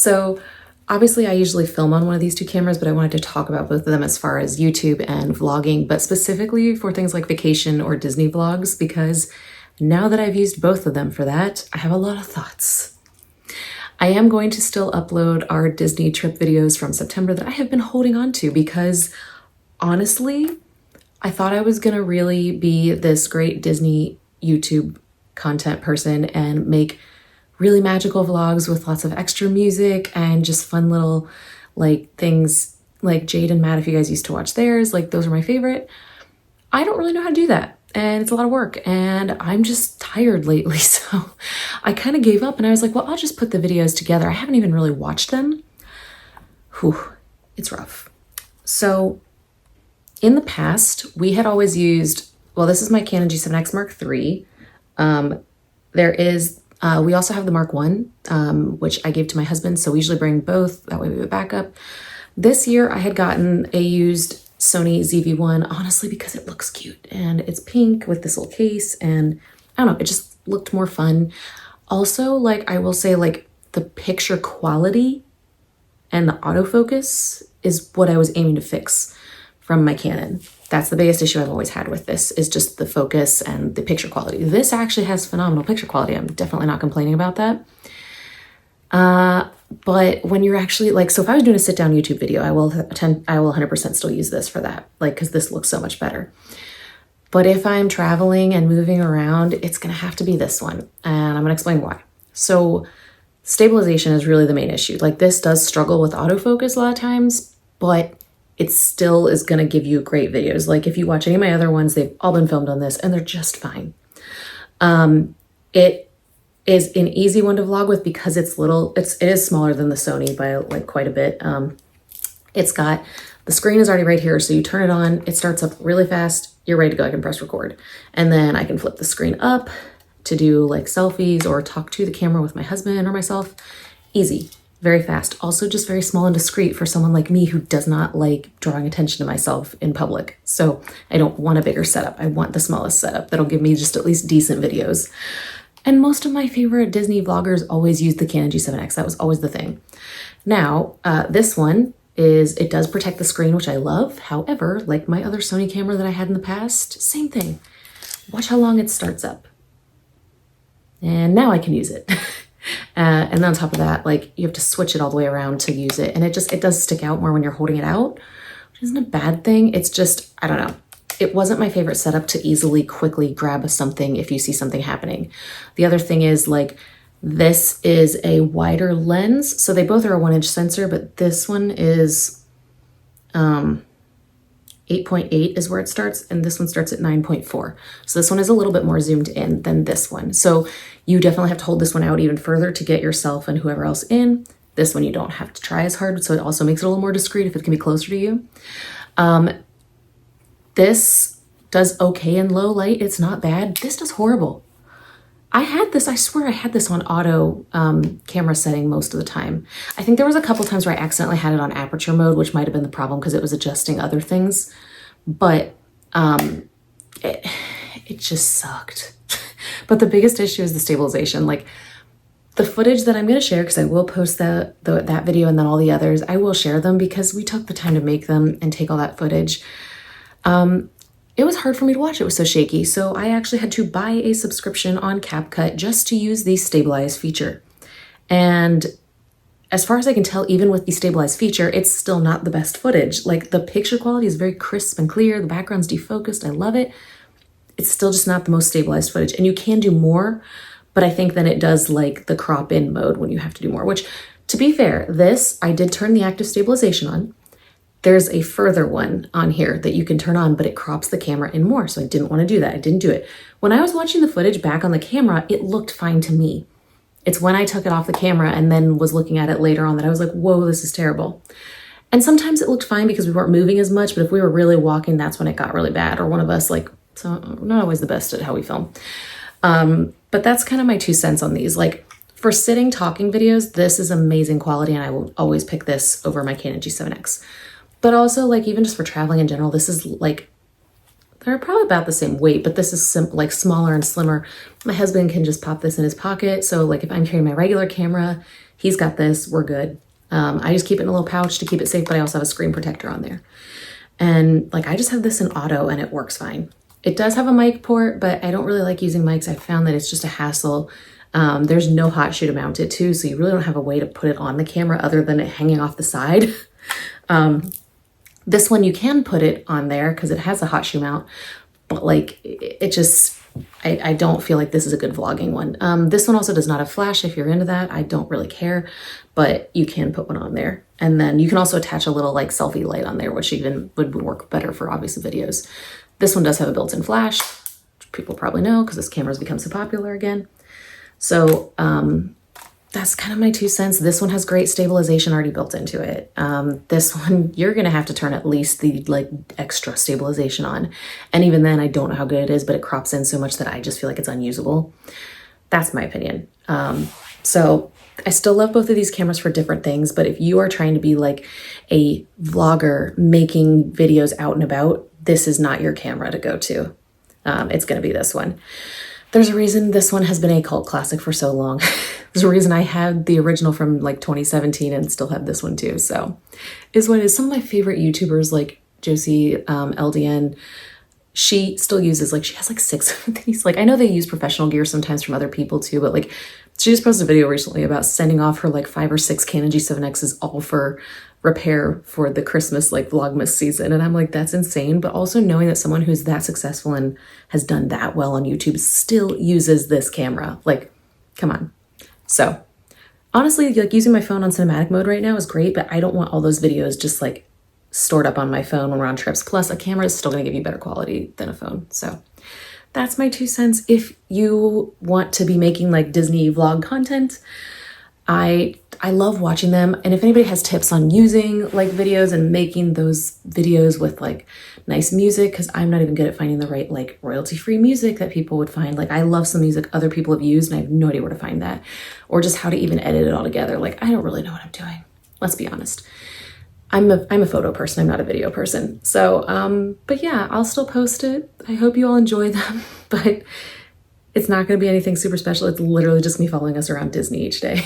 So obviously I usually film on one of these two cameras, but I wanted to talk about both of them as far as YouTube and vlogging, but specifically for things like vacation or Disney vlogs, because now that I've used both of them for that, I have a lot of thoughts. I am going to still upload our Disney trip videos from September that I have been holding on to because honestly, I thought I was gonna really be this great Disney YouTube content person and make really magical vlogs with lots of extra music and just fun little like things like Jade and Matt, if you guys used to watch theirs, like those are my favorite. I don't really know how to do that. And it's a lot of work and I'm just tired lately. So I kind of gave up and I was like, well, I'll just put the videos together. I haven't even really watched them. Whew, it's rough. So in the past, we had always used, well, this is my Canon G7X Mark III. We also have the Mark I, which I gave to my husband. So we usually bring both. That way we have a backup. This year I had gotten a used Sony ZV-1, honestly, because it looks cute and it's pink with this little case and I don't know, it just looked more fun. Also, like I will say, like the picture quality and the autofocus is what I was aiming to fix from my Canon. That's the biggest issue I've always had with this, is just the focus and the picture quality. This actually has phenomenal picture quality. I'm definitely not complaining about that. But when you're actually like, so if I was doing a sit down YouTube video, I will 100% still use this for that, like, cause this looks so much better. But if I'm traveling and moving around, it's going to have to be this one. And I'm going to explain why. So stabilization is really the main issue. Like this does struggle with autofocus a lot of times, but it still is going to give you great videos. Like if you watch any of my other ones, they've all been filmed on this and they're just fine. It is an easy one to vlog with because it's little, it is smaller than the Sony by like quite a bit. It's got, the screen is already right here. So you turn it on, it starts up really fast. You're ready to go. I can press record. And then I can flip the screen up to do like selfies or talk to the camera with my husband or myself. Easy, very fast. Also just very small and discreet for someone like me who does not like drawing attention to myself in public. So I don't want a bigger setup. I want the smallest setup that'll give me just at least decent videos. And most of my favorite Disney vloggers always use the Canon G7X. That was always the thing. Now, this one it does protect the screen, which I love. However, like my other Sony camera that I had in the past, same thing. Watch how long it starts up. And now I can use it. And then on top of that, like you have to switch it all the way around to use it. And it does stick out more when you're holding it out, which isn't a bad thing. It's just, I don't know. It wasn't my favorite setup to easily, quickly grab something if you see something happening. The other thing is like, this is a wider lens. So they both are a 1-inch sensor, but this one is 8.8 is where it starts. And this one starts at 9.4. So this one is a little bit more zoomed in than this one. So you definitely have to hold this one out even further to get yourself and whoever else in. This one you don't have to try as hard. So it also makes it a little more discreet if it can be closer to you. This does okay in low light. It's not bad. This does horrible. I had this, I swear I had this on auto camera setting most of the time. I think there was a couple times where I accidentally had it on aperture mode, which might have been the problem because it was adjusting other things. But it just sucked. But the biggest issue is the stabilization. Like the footage that I'm going to share, because I will post that video and then all the others, I will share them because we took the time to make them and take all that footage. It was hard for me to watch. It was so shaky. So I actually had to buy a subscription on CapCut just to use the stabilize feature. And as far as I can tell, even with the stabilize feature, it's still not the best footage. Like the picture quality is very crisp and clear. The background's defocused. I love it. It's still just not the most stabilized footage. And you can do more, but I think then it does like the crop in mode when you have to do more, which to be fair, this, I did turn the active stabilization on. There's a further one on here that you can turn on, but it crops the camera in more. So I didn't want to do that. I didn't do it. When I was watching the footage back on the camera, it looked fine to me. It's when I took it off the camera and then was looking at it later on that I was like, whoa, this is terrible. And sometimes it looked fine because we weren't moving as much, but if we were really walking, that's when it got really bad. Or one of us, like, so we're not always the best at how we film. But that's kind of my 2 cents on these. Like for sitting talking videos, this is amazing quality and I will always pick this over my Canon G7X. But also, like, even just for traveling in general, this is, like, they're probably about the same weight, but this is, like, smaller and slimmer. My husband can just pop this in his pocket. So, like, if I'm carrying my regular camera, He's got this, we're good. I just keep it in a little pouch to keep it safe, but I also have a screen protector on there. And like, I just have this in auto and it works fine. It does have a mic port, but I don't really like using mics. I found that it's just a hassle. There's no hot shoe to mount it to, so you really don't have a way to put it on the camera other than it hanging off the side. This one you can put it on there because it has a hot shoe mount, but like it just, I don't feel like this is a good vlogging one. This one also does not have flash. If you're into that, I don't really care, but you can put one on there. And then you can also attach a little like selfie light on there, which even would work better for obviously videos. This one does have a built-in flash, which people probably know because this camera's become so popular again. So that's kind of my 2 cents. This one has great stabilization already built into it. This one, you're gonna have to turn at least the like extra stabilization on. And even then, I don't know how good it is, but it crops in so much that I just feel like it's unusable. That's my opinion. So I still love both of these cameras for different things, but if you are trying to be like a vlogger making videos out and about, this is not your camera to go to. It's gonna be this one. There's a reason this one has been a cult classic for so long. There's a reason I had the original from like 2017 and still have this one too. So is what it is. Some of my favorite YouTubers like Josie LDN, she still uses, like, she has like 6 of these. Like, I know they use professional gear sometimes from other people too, but like she just posted a video recently about sending off her like 5 or 6 Canon G7Xs all for repair for the Christmas like Vlogmas season. And I'm like, that's insane. But also knowing that someone who's that successful and has done that well on YouTube still uses this camera, like, come on. So honestly, like using my phone on cinematic mode right now is great, but I don't want all those videos just like stored up on my phone when we're on trips. Plus a camera is still gonna give you better quality than a phone. So that's my 2 cents. If you want to be making like Disney vlog content, I love watching them. And if anybody has tips on using like videos and making those videos with like nice music, because I'm not even good at finding the right like royalty-free music that people would find. Like, I love some music other people have used and I have no idea where to find that, or just how to even edit it all together. Like, I don't really know what I'm doing. Let's be honest. I'm a photo person. I'm not a video person. So, but yeah, I'll still post it. I hope you all enjoy them, but it's not going to be anything super special. It's literally just me following us around Disney each day.